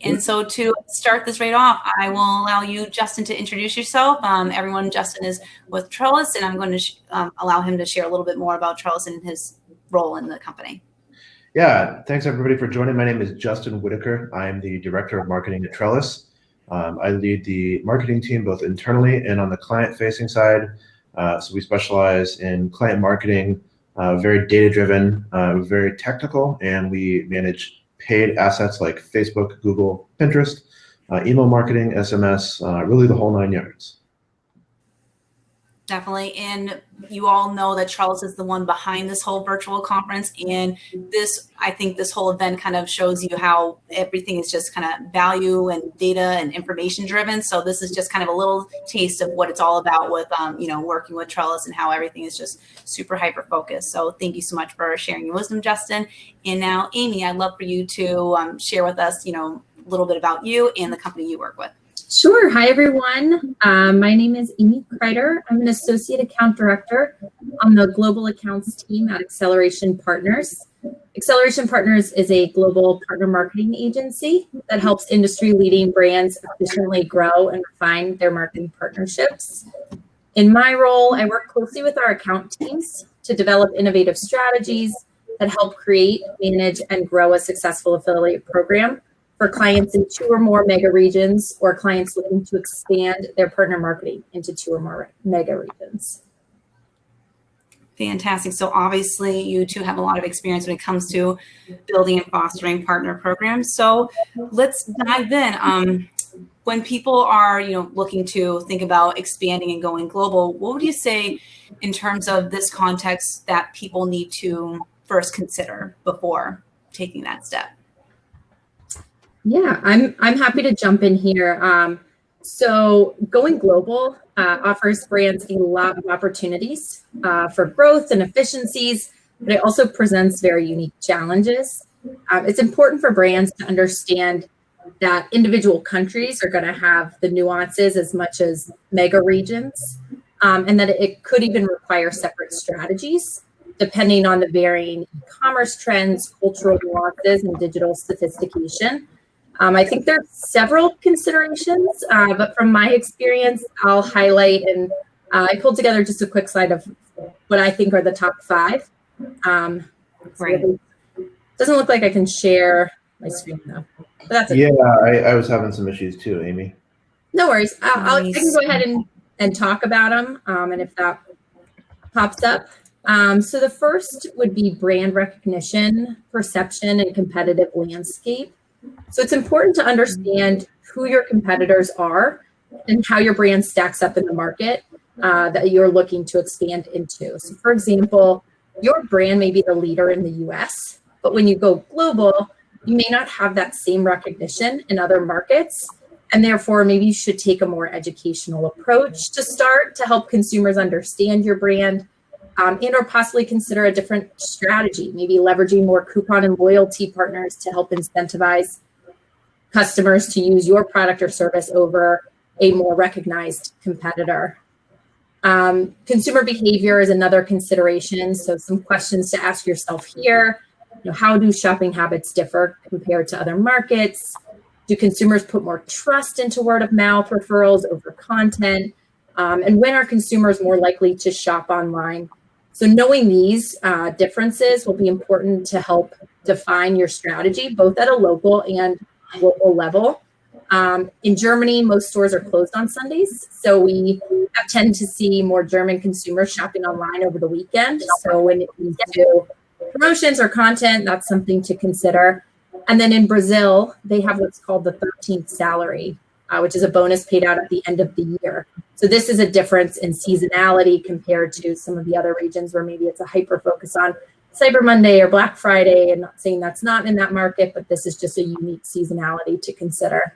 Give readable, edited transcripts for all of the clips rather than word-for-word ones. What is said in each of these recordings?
And so to start this right off, I will allow you, Justin, to introduce yourself. Everyone, Justin is with Trellis, and I'm going to allow him to share a little bit more about Trellis and his role in the company. Yeah, thanks everybody for joining. My name is Justin Whitaker. I'm the Director of Marketing at Trellis. I lead the marketing team both internally and on the client-facing side. So we specialize in client marketing, very data-driven, very technical, and we manage paid assets like Facebook, Google, Pinterest, email marketing, SMS, really the whole 9 yards. Definitely. And you all know that Trellis is the one behind this whole virtual conference. And I think this whole event kind of shows you how everything is just kind of value and data and information driven. So this is just kind of a little taste of what it's all about with, working with Trellis and how everything is just super hyper focused. So thank you so much for sharing your wisdom, Justin. And now, Amy, I'd love for you to share with us, a little bit about you and the company you work with. Sure. Hi, everyone. My name is Amy Crider. I'm an Associate Account Director on the Global Accounts team at Acceleration Partners. Acceleration Partners is a global partner marketing agency that helps industry-leading brands efficiently grow and refine their marketing partnerships. In my role, I work closely with our account teams to develop innovative strategies that help create, manage, and grow a successful affiliate program for clients in 2 or more mega regions or clients looking to expand their partner marketing into 2 or more mega regions. Fantastic. So obviously you two have a lot of experience when it comes to building and fostering partner programs. So let's dive in. When people are, looking to think about expanding and going global, what would you say in terms of this context that people need to first consider before taking that step? Yeah, I'm happy to jump in here. So going global offers brands a lot of opportunities for growth and efficiencies, but it also presents very unique challenges. It's important for brands to understand that individual countries are going to have the nuances as much as mega regions, and that it could even require separate strategies depending on the varying e-commerce trends, cultural nuances, and digital sophistication. I think there are several considerations, but from my experience, I'll highlight, and I pulled together just a quick slide of what I think are the top 5. Right. So it doesn't look like I can share my screen though. But that's okay. Yeah, I was having some issues too, Amy. No worries. I can go ahead and talk about them, and if that pops up. So the first would be brand recognition, perception, and competitive landscape. So it's important to understand who your competitors are and how your brand stacks up in the market that you're looking to expand into. So for example, your brand may be the leader in the US, but when you go global, you may not have that same recognition in other markets. And therefore, maybe you should take a more educational approach to start to help consumers understand your brand, and or possibly consider a different strategy, maybe leveraging more coupon and loyalty partners to help incentivize customers to use your product or service over a more recognized competitor. Consumer behavior is another consideration. So some questions to ask yourself here. How do shopping habits differ compared to other markets? Do consumers put more trust into word of mouth referrals over content? And when are consumers more likely to shop online? So knowing these differences will be important to help define your strategy, both at a local and global level. In Germany, most stores are closed on Sundays. So we tend to see more German consumers shopping online over the weekend. So when it comes to promotions or content, that's something to consider. And then in Brazil, they have what's called the 13th salary, which is a bonus paid out at the end of the year. So this is a difference in seasonality compared to some of the other regions where maybe it's a hyper focus on Cyber Monday or Black Friday, and not saying that's not in that market, but this is just a unique seasonality to consider.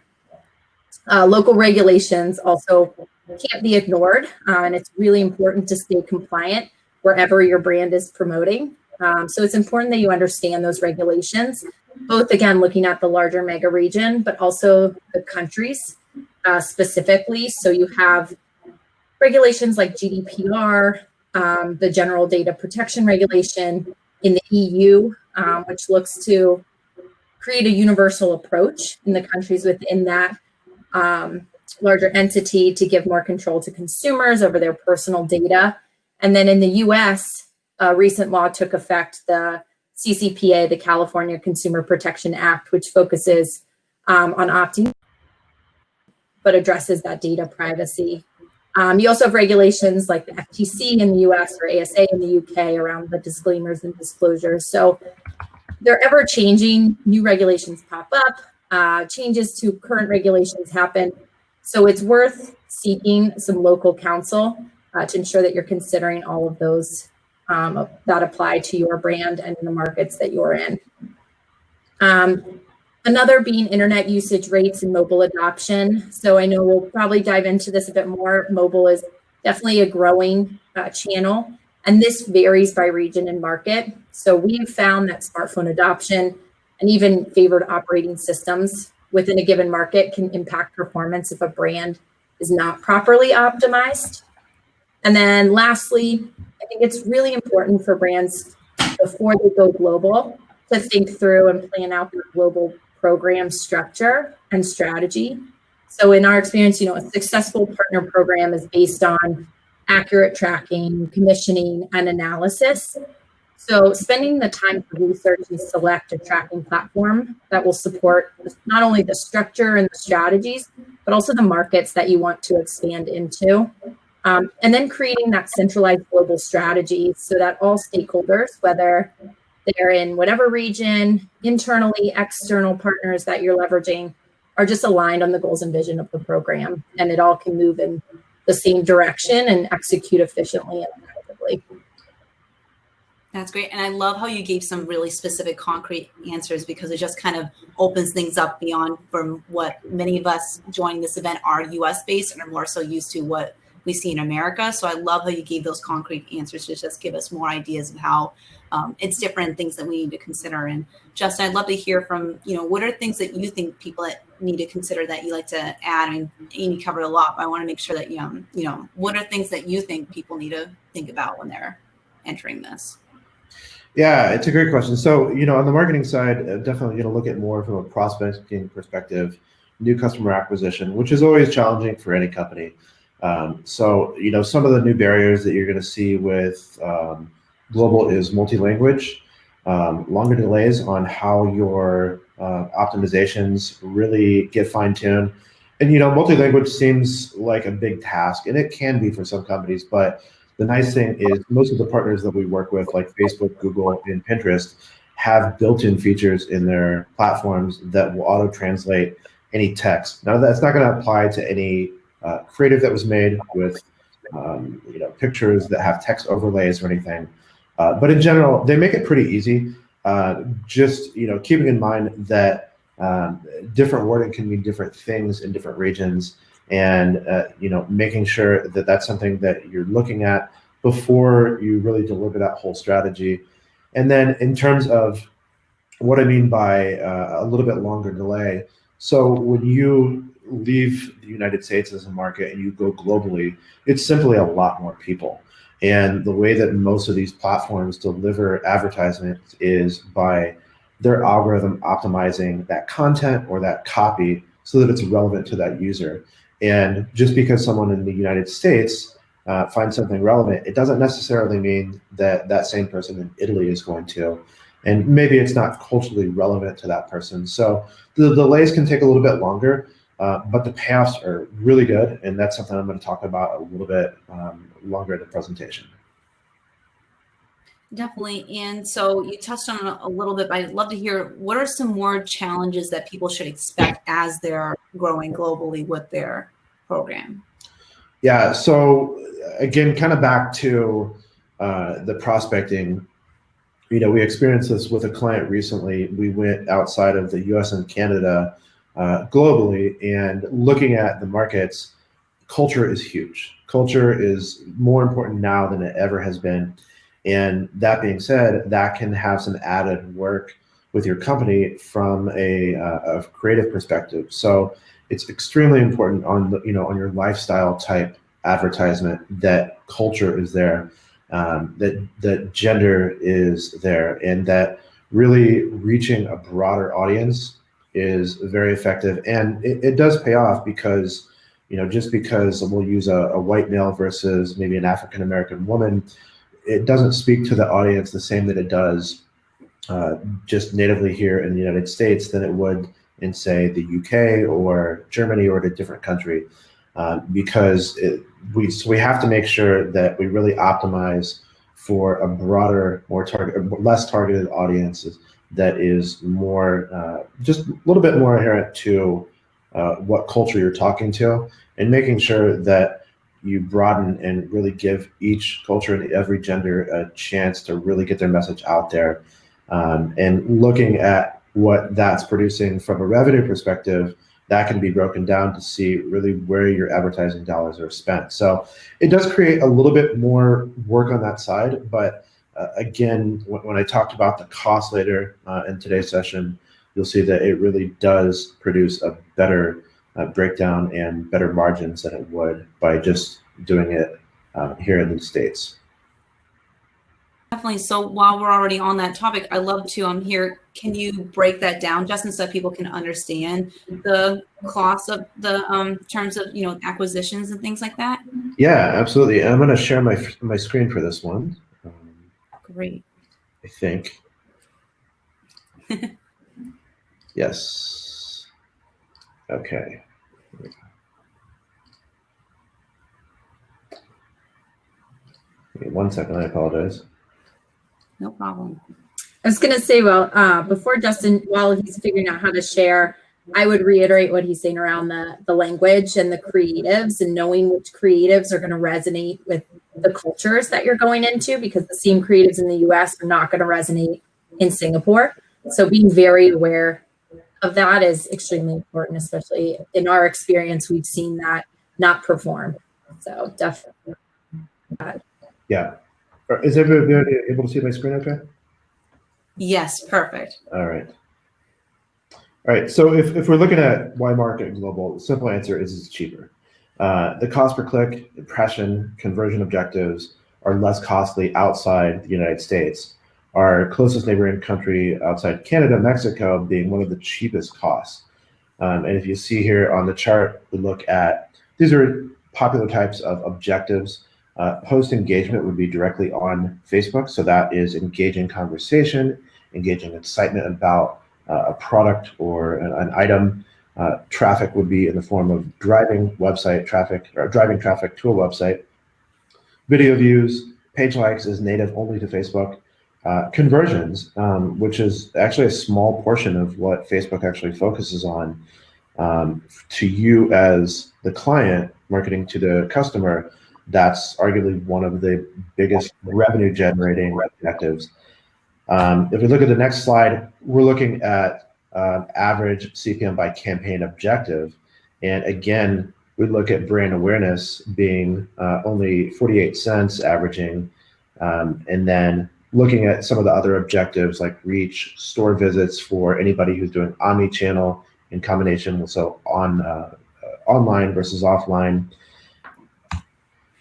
Local regulations also can't be ignored, and it's really important to stay compliant wherever your brand is promoting. So it's important that you understand those regulations, both again, looking at the larger mega region, but also the countries specifically. So you have regulations like GDPR, the General Data Protection Regulation in the EU, which looks to create a universal approach in the countries within that larger entity to give more control to consumers over their personal data. And then in the US, a recent law took effect, the CCPA, the California Consumer Protection Act, which focuses on opting, but addresses that data privacy. You also have regulations like the FTC in the US or ASA in the UK around the disclaimers and disclosures. So they're ever changing, new regulations pop up, changes to current regulations happen. So it's worth seeking some local counsel to ensure that you're considering all of those that apply to your brand and the markets that you're in. Another being internet usage rates and mobile adoption. So I know we'll probably dive into this a bit more. Mobile is definitely a growing channel, and this varies by region and market. So we've found that smartphone adoption and even favored operating systems within a given market can impact performance if a brand is not properly optimized. And then lastly, I think it's really important for brands before they go global to think through and plan out their global program structure and strategy. So in our experience, a successful partner program is based on accurate tracking, commissioning, and analysis. So spending the time to research and select a tracking platform that will support not only the structure and the strategies, but also the markets that you want to expand into. And then creating that centralized global strategy so that all stakeholders, whether they're in whatever region, internally, external partners that you're leveraging, are just aligned on the goals and vision of the program, and it all can move in the same direction and execute efficiently and effectively. That's great. And I love how you gave some really specific, concrete answers, because it just kind of opens things up beyond from what many of us joining this event are US based and are more so used to what we see in America. So I love how you gave those concrete answers to just give us more ideas of how it's different things that we need to consider. And Justin, I'd love to hear from, what are things that you think people need to consider that you like to add? I mean, Amy covered a lot, but I want to make sure that, what are things that you think people need to think about when they're entering this? Yeah, it's a great question. So, on the marketing side, definitely going to look at more from a prospecting perspective, new customer acquisition, which is always challenging for any company. So, some of the new barriers that you're going to see with global is multi-language, longer delays on how your optimizations really get fine-tuned. And, multi-language seems like a big task, and it can be for some companies, but the nice thing is most of the partners that we work with, like Facebook, Google, and Pinterest, have built-in features in their platforms that will auto-translate any text. Now, that's not going to apply to any creative that was made with pictures that have text overlays or anything. But in general, they make it pretty easy. Just keeping in mind that different wording can mean different things in different regions, and making sure that that's something that you're looking at before you really deliver that whole strategy. And then in terms of what I mean by a little bit longer delay, so when you leave the United States as a market and you go globally, it's simply a lot more people. And the way that most of these platforms deliver advertisements is by their algorithm optimizing that content or that copy so that it's relevant to that user. And just because someone in the United States finds something relevant, it doesn't necessarily mean that that same person in Italy is going to. And maybe it's not culturally relevant to that person. So the delays can take a little bit longer, but the payoffs are really good. And that's something I'm going to talk about a little bit longer in the presentation. Definitely. And so you touched on it a little bit, but I'd love to hear, what are some more challenges that people should expect as they're growing globally with their program? Yeah, so again, kind of back to the prospecting, we experienced this with a client recently. We went outside of the US and Canada globally, and looking at the markets, culture is huge. Culture is more important now than it ever has been. And that being said, that can have some added work with your company from a creative perspective. So it's extremely important on the, on your lifestyle type advertisement that culture is there, that gender is there, and that really reaching a broader audience is very effective, and it does pay off because, just because we'll use a white male versus maybe an African American woman, it doesn't speak to the audience the same that it does just natively here in the United States than it would in, say, the UK or Germany or a different country, because we have to make sure that we really optimize for a broader, less targeted audiences that is more, just a little bit more inherent to what culture you're talking to, and making sure that you broaden and really give each culture and every gender a chance to really get their message out there. And looking at what that's producing from a revenue perspective, that can be broken down to see really where your advertising dollars are spent. So it does create a little bit more work on that side. But again, when I talked about the cost later in today's session, you'll see that it really does produce a better breakdown and better margins than it would by just doing it here in the States. Definitely. So while we're already on that topic, I love to hear, can you break that down, Justin, so that people can understand the cost of the terms of acquisitions and things like that? Yeah, absolutely. I'm going to share my screen for this one. Great. I think. Yes. Okay. Give me 1 second. I apologize. No problem. I was going to say, before Justin, while he's figuring out how to share, I would reiterate what he's saying around the language and the creatives, and knowing which creatives are going to resonate with the cultures that you're going into, because the same creatives in the US are not going to resonate in Singapore. So being very aware of that is extremely important, especially in our experience, we've seen that not perform. So definitely. Yeah. Is everybody able to see my screen okay? Yes, perfect. All right. All right, so if we're looking at why market global, the simple answer is it's cheaper. The cost per click, impression, conversion objectives are less costly outside the United States. Our closest neighboring country outside Canada, Mexico, being one of the cheapest costs. And if you see here on the chart, we look at, these are popular types of objectives. Post engagement would be directly on Facebook. So that is engaging conversation, engaging excitement about a product or an item. Traffic would be in the form of driving website traffic, or driving traffic to a website. Video views, page likes is native only to Facebook. Conversions, which is actually a small portion of what Facebook actually focuses on, to you as the client marketing to the customer, that's arguably one of the biggest revenue generating objectives. If we look at the next slide, we're looking at average CPM by campaign objective. And again, we look at brand awareness being only 48 cents averaging. And then looking at some of the other objectives like reach, store visits for anybody who's doing omni-channel in combination with online versus offline.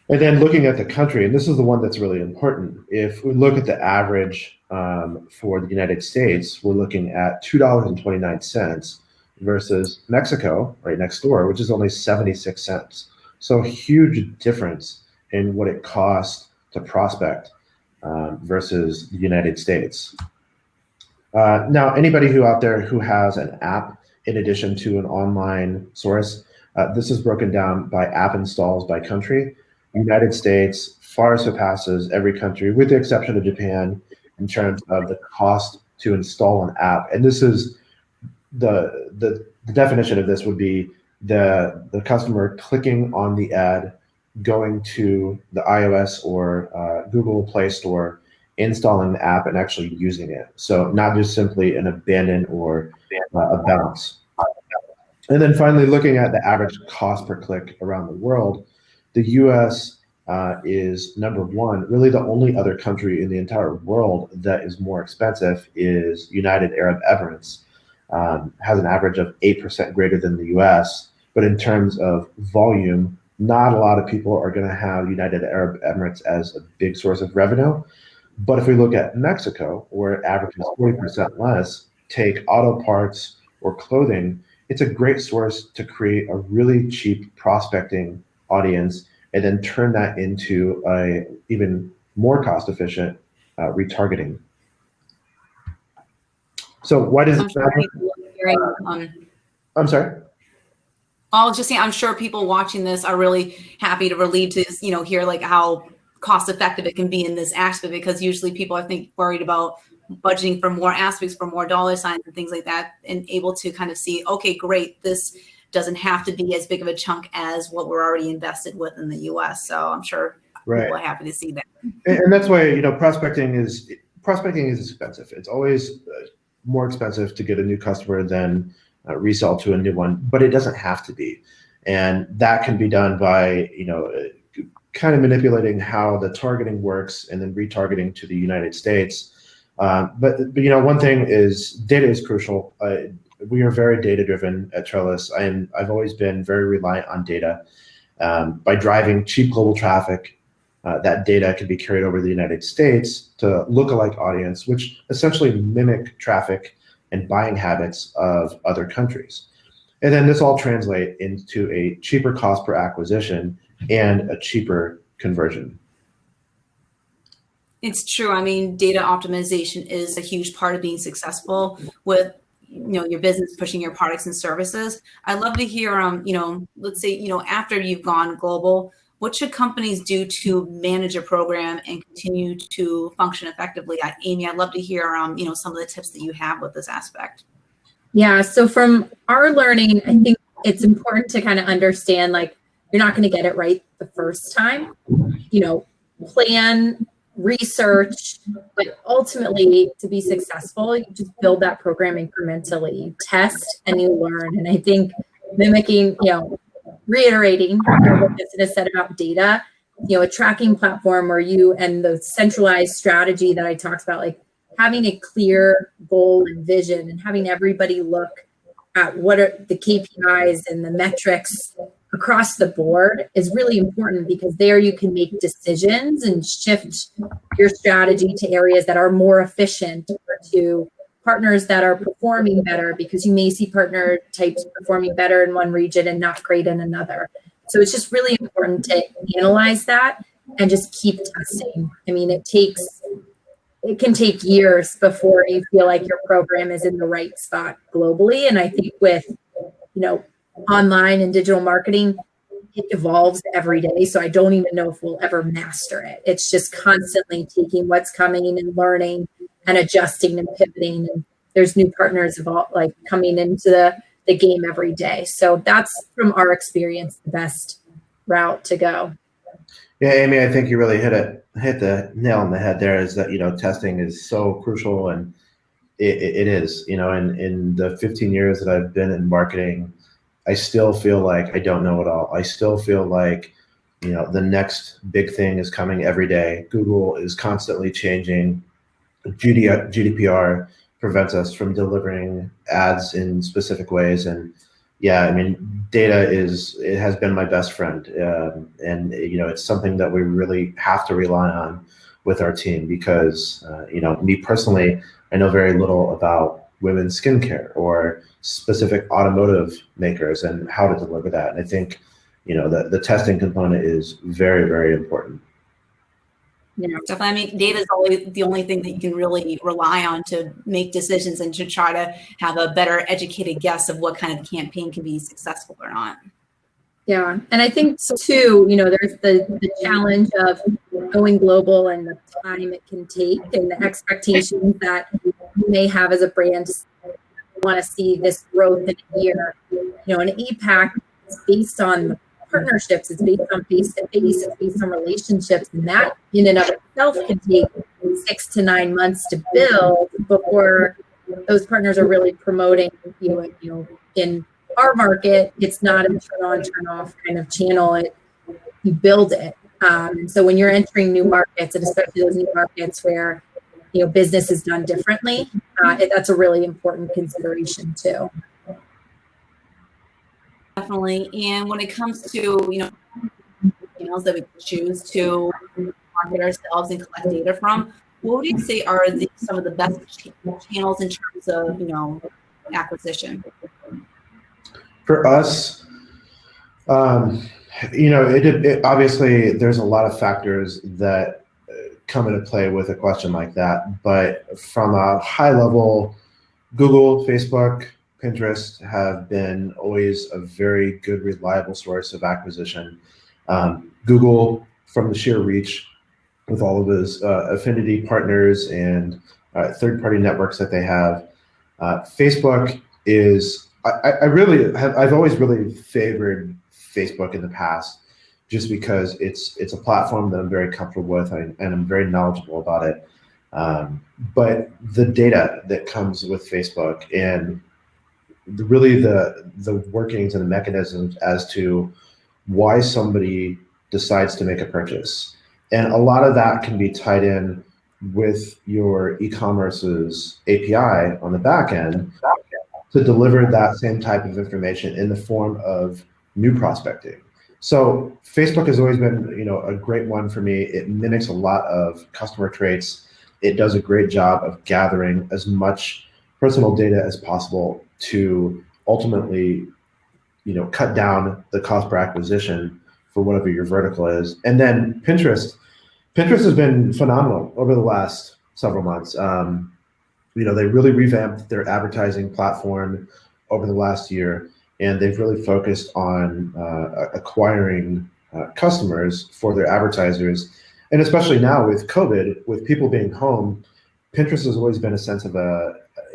And then looking at the country, and this is the one that's really important. If we look at the average for the United States, we're looking at $2.29 versus Mexico, right next door, which is only 76 cents. So a huge difference in what it costs to prospect versus the United States. Now, anybody who out there who has an app in addition to an online source, this is broken down by app installs by country. United States far surpasses every country, with the exception of Japan, in terms of the cost to install an app. And this is the definition of this would be the customer clicking on the ad, going to the iOS or Google Play Store, installing the app and actually using it. So not just simply an abandon or a bounce. And then finally, looking at the average cost per click around the world, the US is number one. Really the only other country in the entire world that is more expensive is United Arab Emirates. Has an average of 8% greater than the US, but in terms of volume, not a lot of people are going to have United Arab Emirates as a big source of revenue. But if we look at Mexico, where it averages 40% less, take auto parts or clothing, it's a great source to create a really cheap prospecting audience and then turn that into a even more cost efficient retargeting. So why does it matter? I'm sorry? I'll just say, I'm sure people watching this are really happy to relieve to, hear like how cost effective it can be in this aspect, because usually people are worried about budgeting for more aspects, for more dollar signs and things like that, and able to kind of see, okay, great, this doesn't have to be as big of a chunk as what we're already invested with in the US. So I'm sure people are happy to see that. And that's why, prospecting is expensive. It's always more expensive to get a new customer than resell to a new one, but it doesn't have to be. And that can be done by, kind of manipulating how the targeting works and then retargeting to the United States. But one thing is data is crucial. We are very data driven at Trellis. I've always been very reliant on data. By driving cheap global traffic, that data can be carried over to the United States to lookalike audience, which essentially mimic traffic and buying habits of other countries. And then this all translates into a cheaper cost per acquisition and a cheaper conversion. It's true. I mean, data optimization is a huge part of being successful with, your business pushing your products and services. I'd love to hear, let's say, after you've gone global, what should companies do to manage a program and continue to function effectively? Amy, I'd love to hear, some of the tips that you have with this aspect. Yeah. So from our learning, I think it's important to kind of understand, like, you're not going to get it right the first time, plan, research, but ultimately to be successful, you just build that program incrementally, you test and you learn. And I think mimicking, reiterating what Justin has said about data, a tracking platform where you and the centralized strategy that I talked about, like having a clear goal and vision and having everybody look at what are the KPIs and the metrics across the board is really important, because there you can make decisions and shift your strategy to areas that are more efficient, or to partners that are performing better, because you may see partner types performing better in one region and not great in another. So it's just really important to analyze that and just keep testing. I mean, it can take years before you feel like your program is in the right spot globally. And I think with, online and digital marketing, it evolves every day. So I don't even know if we'll ever master it. It's just constantly taking what's coming and learning and adjusting and pivoting. And there's new partners coming into the game every day. So that's, from our experience, the best route to go. Yeah, Amy, I think you really hit the nail on the head there, is that, testing is so crucial, and it is, in the 15 years that I've been in marketing, I still feel like I don't know it all. I still feel like, the next big thing is coming every day. Google is constantly changing. GDPR prevents us from delivering ads in specific ways. And yeah, I mean, it has been my best friend. And, it's something that we really have to rely on with our team, because, me personally, I know very little about women's skincare or specific automotive makers and how to deliver that. And I think, the testing component is very, very important. Yeah, definitely. I mean, data is always the only thing that you can really rely on to make decisions and to try to have a better educated guess of what kind of campaign can be successful or not. Yeah. And I think too, there's the challenge of going global and the time it can take, and the expectations that you may have as a brand. You want to see this growth in a year. An APAC is based on partnerships, it's based on face-to-face, it's based on relationships, and that in and of itself can take 6 to 9 months to build before those partners are really promoting you. In our market, it's not a turn on, turn off kind of channel. You build it. And so when you're entering new markets, and especially those new markets where business is done differently, that's a really important consideration too. Definitely. And when it comes to, channels that we choose to market ourselves and collect data from, what would you say are some of the best channels in terms of, acquisition? For us, it obviously there's a lot of factors that come into play with a question like that. But from a high level, Google, Facebook, Pinterest have been always a very good, reliable source of acquisition. Google, from the sheer reach with all of those affinity partners and third-party networks that they have. Facebook is, I've always really favored Facebook in the past, just because it's a platform that I'm very comfortable with and I'm very knowledgeable about it. But the data that comes with Facebook and the workings and the mechanisms as to why somebody decides to make a purchase. And a lot of that can be tied in with your eCommerce's API on the back end to deliver that same type of information in the form of new prospecting. So Facebook has always been, a great one for me. It mimics a lot of customer traits. It does a great job of gathering as much personal data as possible to ultimately, cut down the cost per acquisition for whatever your vertical is. And then Pinterest has been phenomenal over the last several months. They really revamped their advertising platform over the last year, and they've really focused on acquiring customers for their advertisers. And especially now with COVID, with people being home, Pinterest has always been a sense of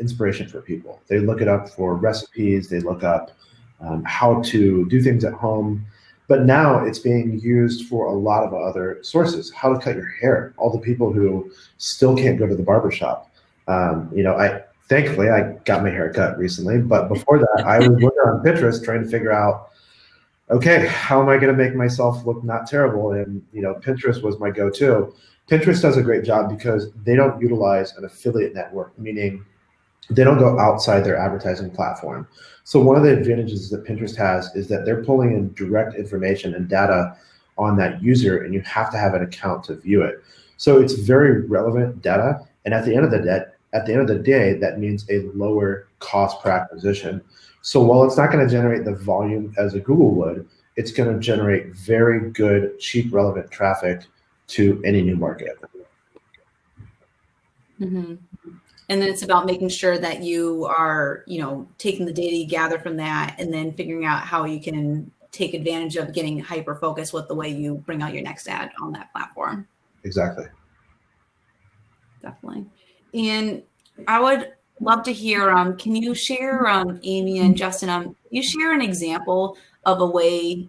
inspiration for people. They look it up for recipes, they look up how to do things at home. But now it's being used for a lot of other sources. How to cut your hair. All the people who still can't go to the barbershop. Thankfully I got my hair cut recently, but before that I was looking on Pinterest trying to figure out, okay, how am I going to make myself look not terrible? And Pinterest was my go-to. Pinterest does a great job because they don't utilize an affiliate network, meaning they don't go outside their advertising platform. So one of the advantages that Pinterest has is that they're pulling in direct information and data on that user, and you have to have an account to view it. So it's very relevant data, and at the end of the day, that means a lower cost per acquisition. So while it's not going to generate the volume as a Google would, it's going to generate very good, cheap, relevant traffic to any new market. Mm-hmm. And then it's about making sure that you are, taking the data you gather from that and then figuring out how you can take advantage of getting hyper-focused with the way you bring out your next ad on that platform. Exactly. Definitely. And I would love to hear, can you share, Amy and Justin, you share an example of a way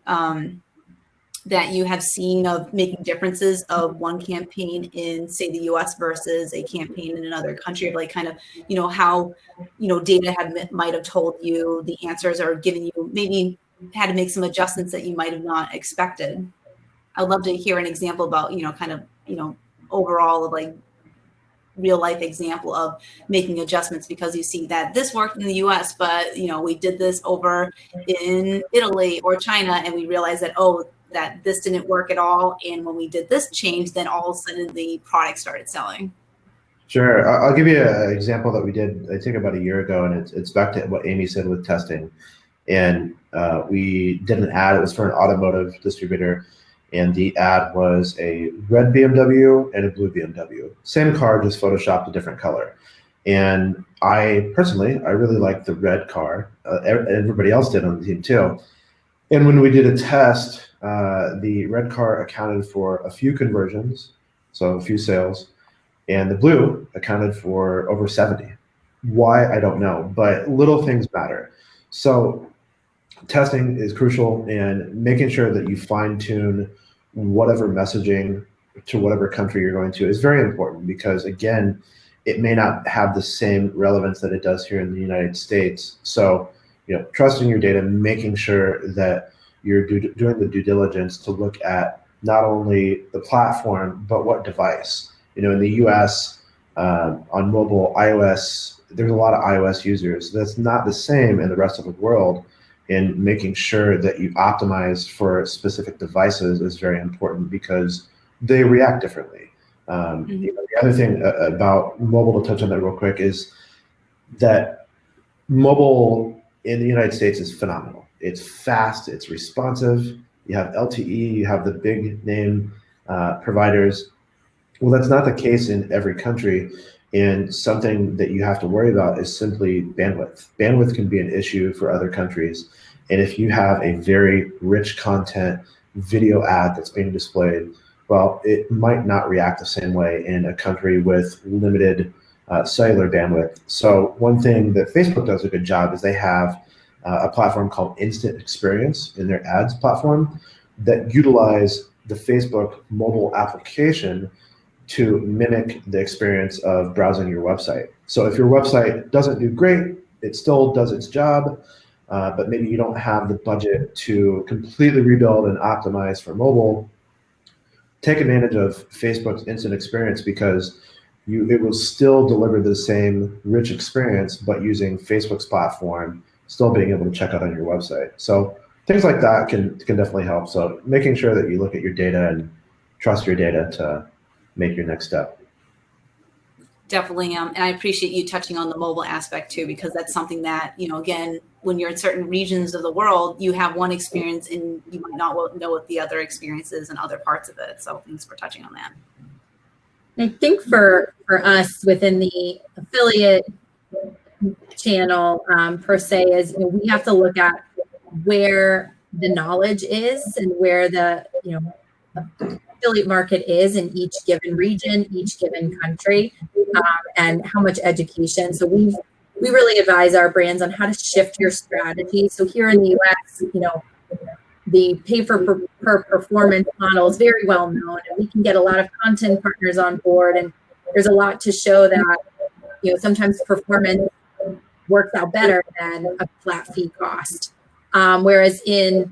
that you have seen of making differences of one campaign in, say, the US versus a campaign in another country, of like kind of, how, data might have told you the answers or given you maybe had to make some adjustments that you might have not expected. I'd love to hear an example about, overall of like real life example of making adjustments because you see that this worked in the US, but, we did this over in Italy or China and we realized that this didn't work at all. And when we did this change, then all of a sudden the product started selling. Sure. I'll give you an example that we did, I think, about a year ago, and it's back to what Amy said with testing. And we did an ad. It was for an automotive distributor, and the ad was a red BMW and a blue BMW. Same car, just photoshopped a different color. And I really liked the red car. Everybody else did on the team too. And when we did a test, the red car accounted for a few conversions, so a few sales, and the blue accounted for over 70. Why, I don't know, but little things matter. So testing is crucial, and making sure that you fine tune whatever messaging to whatever country you're going to is very important, because again, it may not have the same relevance that it does here in the United States. So, trusting your data, making sure that you're doing the due diligence to look at not only the platform, but what device. In the US, on mobile, iOS, there's a lot of iOS users. That's not the same in the rest of the world, and making sure that you optimize for specific devices is very important because they react differently. The other thing about mobile, to touch on that real quick, is that mobile in the United States is phenomenal. It's fast, it's responsive. You have LTE, you have the big name providers. Well, that's not the case in every country. And something that you have to worry about is simply bandwidth. Bandwidth can be an issue for other countries. And if you have a very rich content video ad that's being displayed, well, it might not react the same way in a country with limited cellular bandwidth. So one thing that Facebook does a good job is they have a platform called Instant Experience in their ads platform that utilize the Facebook mobile application to mimic the experience of browsing your website. So if your website doesn't do great, it still does its job, but maybe you don't have the budget to completely rebuild and optimize for mobile, take advantage of Facebook's instant experience, because it will still deliver the same rich experience, but using Facebook's platform, still being able to check out on your website. So things like that can definitely help. So making sure that you look at your data and trust your data to make your next step. Definitely. And I appreciate you touching on the mobile aspect too, because that's something that, again, when you're in certain regions of the world, you have one experience and you might not know what the other experience is in other parts of it. So thanks for touching on that. I think for us within the affiliate channel per se is, we have to look at where the knowledge is and where the, affiliate market is in each given region, each given country, and how much education. So we really advise our brands on how to shift your strategy. So here in the US, the pay per performance model is very well known, and we can get a lot of content partners on board. And there's a lot to show that, sometimes performance works out better than a flat fee cost. Whereas in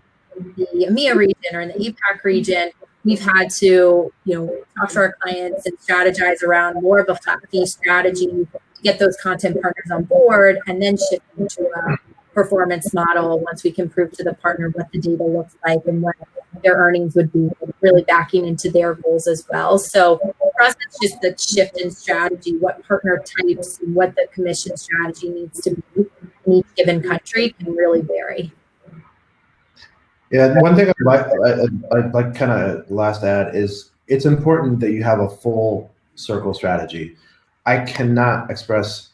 the EMEA region or in the APAC region, we've had to, talk to our clients and strategize around more of a flat fee strategy to get those content partners on board, and then shift into a performance model once we can prove to the partner what the data looks like and what their earnings would be, really backing into their goals as well. So for us, it's just the shift in strategy, what partner types and what the commission strategy needs to be in each given country can really vary. Yeah, one thing I'd like kind of last add is it's important that you have a full circle strategy. I cannot express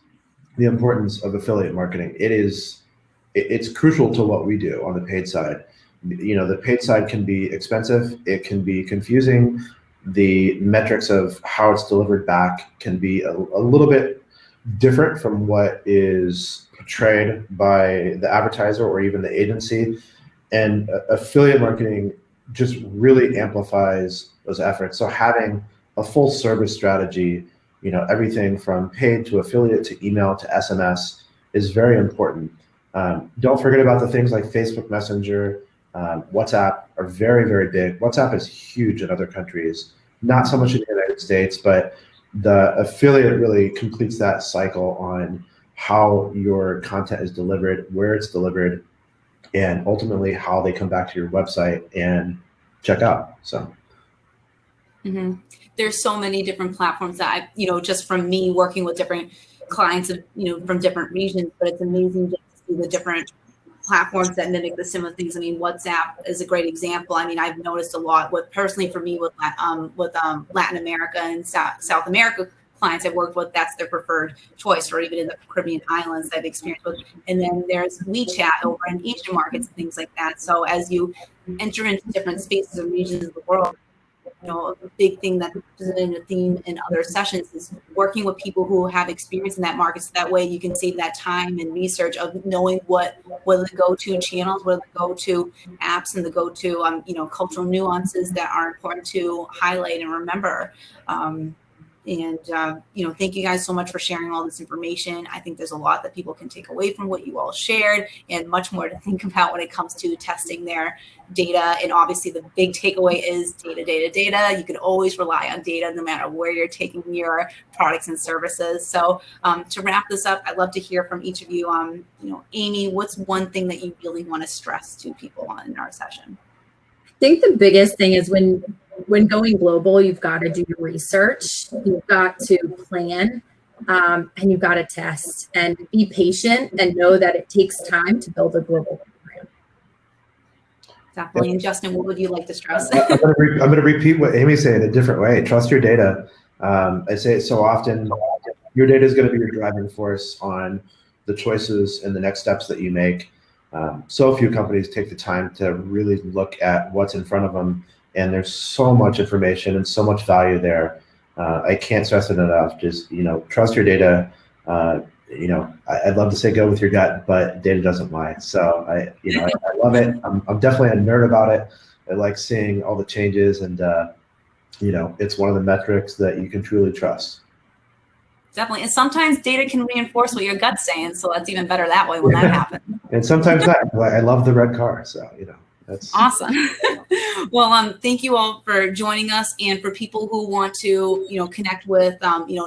the importance of affiliate marketing. It's crucial to what we do on the paid side. The paid side can be expensive. It can be confusing. The metrics of how it's delivered back can be a little bit different from what is portrayed by the advertiser or even the agency. And affiliate marketing just really amplifies those efforts. So having a full service strategy, everything from paid to affiliate to email to SMS is very important. Don't forget about the things like Facebook Messenger, WhatsApp are very, very big. WhatsApp is huge in other countries, not so much in the United States, but the affiliate really completes that cycle on how your content is delivered, where it's delivered, and ultimately how they come back to your website and check out. So. Mm-hmm. There's so many different platforms that just from me working with different clients of, from different regions, but it's amazing just to see the different platforms that mimic the similar things. I mean, WhatsApp is a great example. I mean, I've noticed a lot with Latin America and South America clients I've worked with, that's their preferred choice, or even in the Caribbean islands I've experienced with. And then there's WeChat over in Asian markets and things like that. So as you enter into different spaces and regions of the world, a big thing that is in a theme in other sessions is working with people who have experience in that market. So that way you can save that time and research of knowing what are the go-to channels, what are the go-to apps, and the go-to cultural nuances that are important to highlight and remember. Thank you guys so much for sharing all this information. I think there's a lot that people can take away from what you all shared, and much more to think about when it comes to testing their data. And obviously the big takeaway is data. You can always rely on data no matter where you're taking your products and services. So to wrap this up, I'd love to hear from each of you. Amy, what's one thing that you really want to stress to people in our session? I think the biggest thing is when when going global, you've got to do your research, you've got to plan, and you've got to test and be patient and know that it takes time to build a global program. Definitely. And Justin, what would you like to stress? I'm going to repeat what Amy's saying a different way. Trust your data. I say it so often. Your data is going to be your driving force on the choices and the next steps that you make. So few companies take the time to really look at what's in front of them, and there's so much information and so much value there. I can't stress it enough. Just, trust your data. I'd love to say go with your gut, but data doesn't lie. So I love it. I'm definitely a nerd about it. I like seeing all the changes, and it's one of the metrics that you can truly trust. Definitely. And sometimes data can reinforce what your gut's saying. So that's even better that way when that happens. And sometimes not. I love the red car. So, that's awesome. Well, thank you all for joining us. And for people who want to, connect with,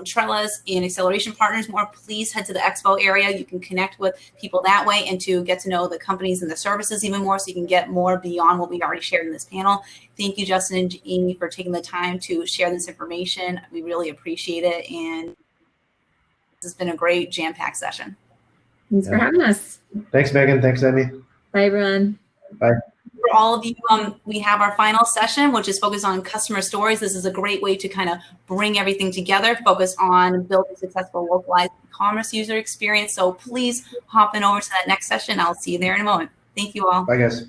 Trellis and Acceleration Partners more, please head to the expo area. You can connect with people that way and to get to know the companies and the services even more, so you can get more beyond what we already shared in this panel. Thank you, Justin and Amy, for taking the time to share this information. We really appreciate it. And this has been a great jam-packed session. Thanks for having us. Thanks, Megan. Thanks, Amy. Bye, everyone. Bye. For all of you, we have our final session, which is focused on customer stories. This is a great way to kind of bring everything together, focus on building successful localized e-commerce user experience. So please hop in over to that next session. I'll see you there in a moment. Thank you all. Bye, guys.